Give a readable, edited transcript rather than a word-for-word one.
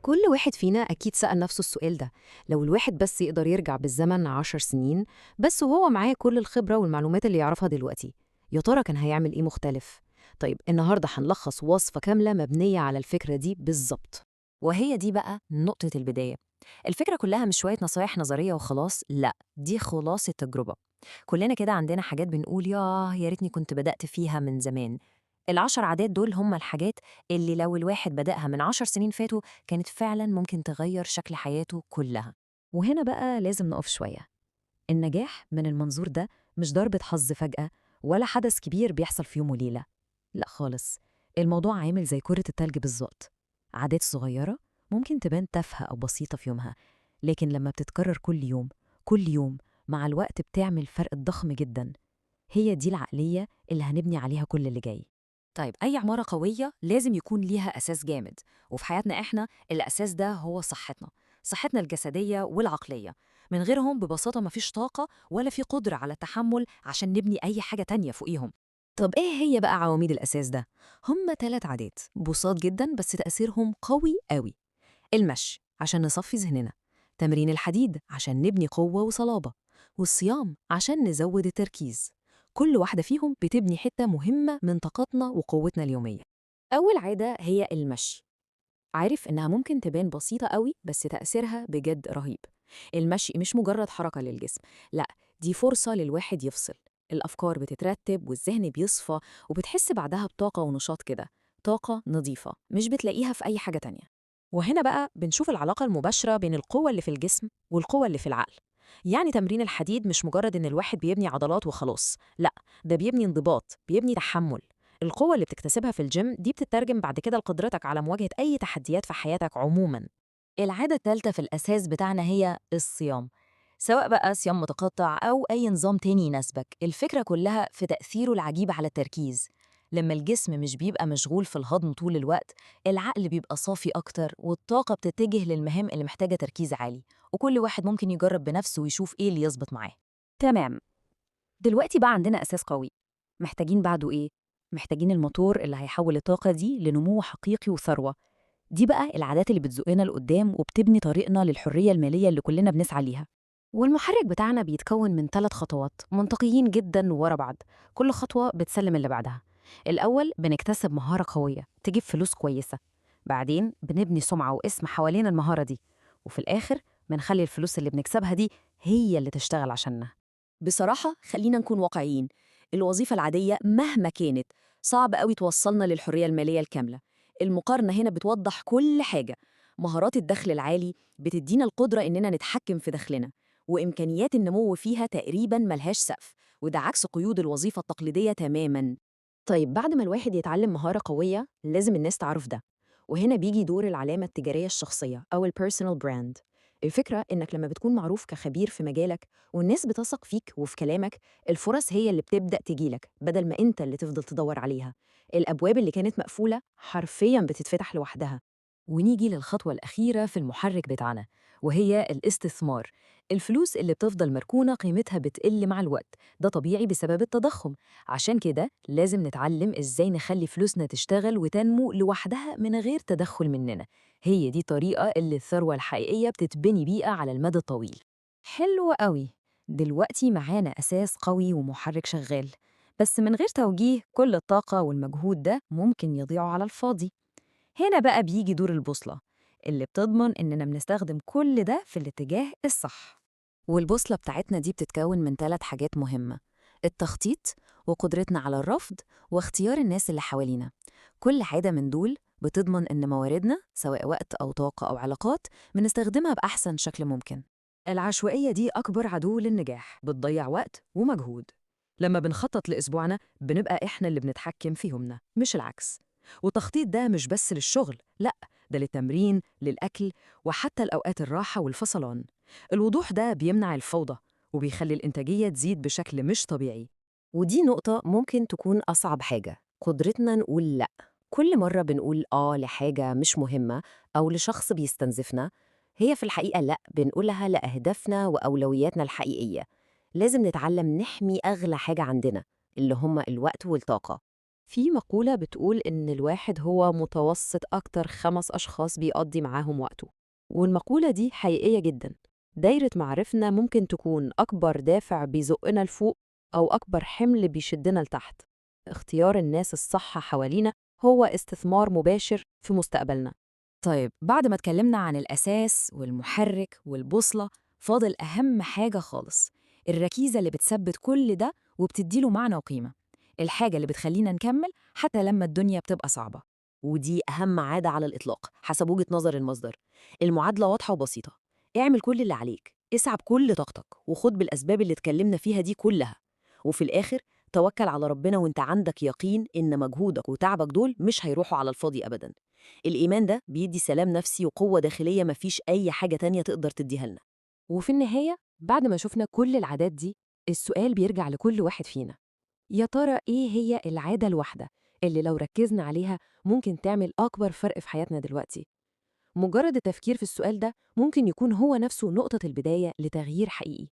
كل واحد فينا أكيد سأل نفسه السؤال ده. لو الواحد بس يقدر يرجع بالزمن 10 سنين بس وهو معاه كل الخبرة والمعلومات اللي يعرفها دلوقتي، يا ترى كان هيعمل إيه مختلف؟ طيب النهاردة هنلخص وصفة كاملة مبنية على الفكرة دي بالظبط. وهي دي بقى نقطة البداية. الفكرة كلها مش شوية نصايح نظرية وخلاص، لأ، دي خلاصة تجربة. كلنا كده عندنا حاجات بنقول يا ريتني كنت بدأت فيها من زمان. العشر عادات دول هم الحاجات اللي لو الواحد بدأها من 10 سنين فاتوا كانت فعلا ممكن تغير شكل حياته كلها. وهنا بقى لازم نقف شوية. النجاح من المنظور ده مش ضربة حظ فجأة ولا حدث كبير بيحصل في يوم وليلة. لا خالص، الموضوع عامل زي كرة التلج بالظبط. عادات صغيرة ممكن تبان تافهة أو بسيطة في يومها، لكن لما بتتكرر كل يوم كل يوم مع الوقت بتعمل فرق ضخم جدا. هي دي العقلية اللي هنبني عليها كل اللي جاي. طيب أي عمارة قوية لازم يكون ليها أساس جامد، وفي حياتنا إحنا الأساس ده هو صحتنا الجسدية والعقلية. من غيرهم ببساطة مفيش طاقة ولا في قدرة على التحمل عشان نبني أي حاجة تانية فوقيهم. طب إيه هي بقى عواميد الأساس ده؟ هم 3 عادات بساط جدا بس تأثيرهم قوي قوي. المشي عشان نصفي ذهننا، تمرين الحديد عشان نبني قوة وصلابة، والصيام عشان نزود التركيز. كل واحدة فيهم بتبني حتة مهمة من طاقتنا وقوتنا اليومية. أول عادة هي المشي. عارف إنها ممكن تبان بسيطة قوي بس تأثيرها بجد رهيب. المشي مش مجرد حركة للجسم، لا، دي فرصة للواحد يفصل. الأفكار بتترتب والذهن بيصفى، وبتحس بعدها بطاقة ونشاط كده، طاقة نظيفة مش بتلاقيها في أي حاجة تانية. وهنا بقى بنشوف العلاقة المباشرة بين القوة اللي في الجسم والقوة اللي في العقل. يعني تمرين الحديد مش مجرد إن الواحد بيبني عضلات وخلاص، لا، ده بيبني انضباط، بيبني تحمل. القوة اللي بتكتسبها في الجيم دي بتترجم بعد كده لقدرتك على مواجهة أي تحديات في حياتك عموماً. العادة الثالثة في الأساس بتاعنا هي الصيام. سواء بقى صيام متقطع أو أي نظام تاني يناسبك، الفكرة كلها في تأثيره العجيب على التركيز. لما الجسم مش بيبقى مشغول في الهضم طول الوقت، العقل بيبقى صافي أكتر والطاقة بتتجه للمهام اللي محتاجة تركيز عالي. وكل واحد ممكن يجرب بنفسه ويشوف إيه اللي يظبط معاه. تمام، دلوقتي بقى عندنا أساس قوي. محتاجين بعده إيه؟ محتاجين الموتور اللي هيحول الطاقة دي لنمو حقيقي وثروة. دي بقى العادات اللي بتزقنا لقدام وبتبني طريقنا للحرية المالية اللي كلنا بنسعى ليها. والمحرك بتاعنا بيتكون من 3 خطوات منطقيين جدا ورا بعض، كل خطوة بتسلم اللي بعدها. الأول بنكتسب مهارة قوية تجيب فلوس كويسة، بعدين بنبني سمعة واسم حوالين المهارة دي، وفي الآخر بنخلي الفلوس اللي بنكسبها دي هي اللي تشتغل عشاننا. بصراحة خلينا نكون واقعيين. الوظيفة العادية مهما كانت صعب قوي توصلنا للحرية المالية الكاملة. المقارنة هنا بتوضح كل حاجة. مهارات الدخل العالي بتدينا القدرة إننا نتحكم في دخلنا، وإمكانيات النمو فيها تقريباً ملهاش سقف، وده عكس قيود الوظيفة التقليدية تماماً. طيب بعد ما الواحد يتعلم مهارة قوية لازم الناس تعرف ده، وهنا بيجي دور العلامة التجارية الشخصية أو البيرسونال براند. الفكرة إنك لما بتكون معروف كخبير في مجالك والناس بتثق فيك وفي كلامك، الفرص هي اللي بتبدأ تجيلك بدل ما أنت اللي تفضل تدور عليها. الأبواب اللي كانت مقفولة حرفياً بتتفتح لوحدها. ونيجي للخطوة الأخيرة في المحرك بتاعنا، وهي الاستثمار. الفلوس اللي بتفضل مركونة قيمتها بتقل مع الوقت، ده طبيعي بسبب التضخم. عشان كده لازم نتعلم إزاي نخلي فلوسنا تشتغل وتنمو لوحدها من غير تدخل مننا. هي دي طريقة اللي الثروة الحقيقية بتتبني بيها على المدى الطويل. حلو قوي. دلوقتي معانا أساس قوي ومحرك شغال، بس من غير توجيه كل الطاقة والمجهود ده ممكن يضيعوا على الفاضي. هنا بقى بيجي دور البوصلة اللي بتضمن إننا بنستخدم كل ده في الاتجاه الصح. والبوصلة بتاعتنا دي بتتكون من 3 حاجات مهمة: التخطيط، وقدرتنا على الرفض، واختيار الناس اللي حوالينا. كل حاجة من دول بتضمن إن مواردنا سواء وقت أو طاقة أو علاقات بنستخدمها بأحسن شكل ممكن. العشوائية دي أكبر عدو للنجاح، بتضيع وقت ومجهود. لما بنخطط لأسبوعنا بنبقى إحنا اللي بنتحكم في يومنا مش العكس. والتخطيط ده مش بس للشغل، لأ، ده للتمرين، للأكل، وحتى الأوقات الراحة والفصلان. الوضوح ده بيمنع الفوضى وبيخلي الإنتاجية تزيد بشكل مش طبيعي. ودي نقطة ممكن تكون أصعب حاجة، قدرتنا نقول لأ. كل مرة بنقول لحاجة مش مهمة أو لشخص بيستنزفنا، هي في الحقيقة لأ بنقولها لأهدافنا وأولوياتنا الحقيقية. لازم نتعلم نحمي أغلى حاجة عندنا، اللي هم الوقت والطاقة. في مقولة بتقول إن الواحد هو متوسط أكتر 5 أشخاص بيقضي معاهم وقته، والمقولة دي حقيقية جدا. دايرة معارفنا ممكن تكون أكبر دافع بيزقنا لفوق أو أكبر حمل بيشدنا لتحت. اختيار الناس الصح حوالينا هو استثمار مباشر في مستقبلنا. طيب بعد ما اتكلمنا عن الأساس والمحرك والبوصلة، فاضل أهم حاجة خالص، الركيزة اللي بتثبت كل ده وبتديله معنى وقيمة، الحاجة اللي بتخلينا نكمل حتى لما الدنيا بتبقى صعبة. ودي أهم عادة على الإطلاق حسب وجهة نظر المصدر. المعادلة واضحة وبسيطة، اعمل كل اللي عليك، اسعى بكل طاقتك، وخد بالأسباب اللي اتكلمنا فيها دي كلها، وفي الآخر توكل على ربنا وانت عندك يقين إن مجهودك وتعبك دول مش هيروحوا على الفاضي أبداً. الإيمان ده بيدي سلام نفسي وقوة داخلية مفيش أي حاجة تانية تقدر تديها لنا. وفي النهاية بعد ما شفنا كل العادات دي، السؤال بيرجع لكل واحد فينا: يا ترى إيه هي العادة الواحدة اللي لو ركزنا عليها ممكن تعمل أكبر فرق في حياتنا دلوقتي؟ مجرد التفكير في السؤال ده ممكن يكون هو نفسه نقطة البداية لتغيير حقيقي.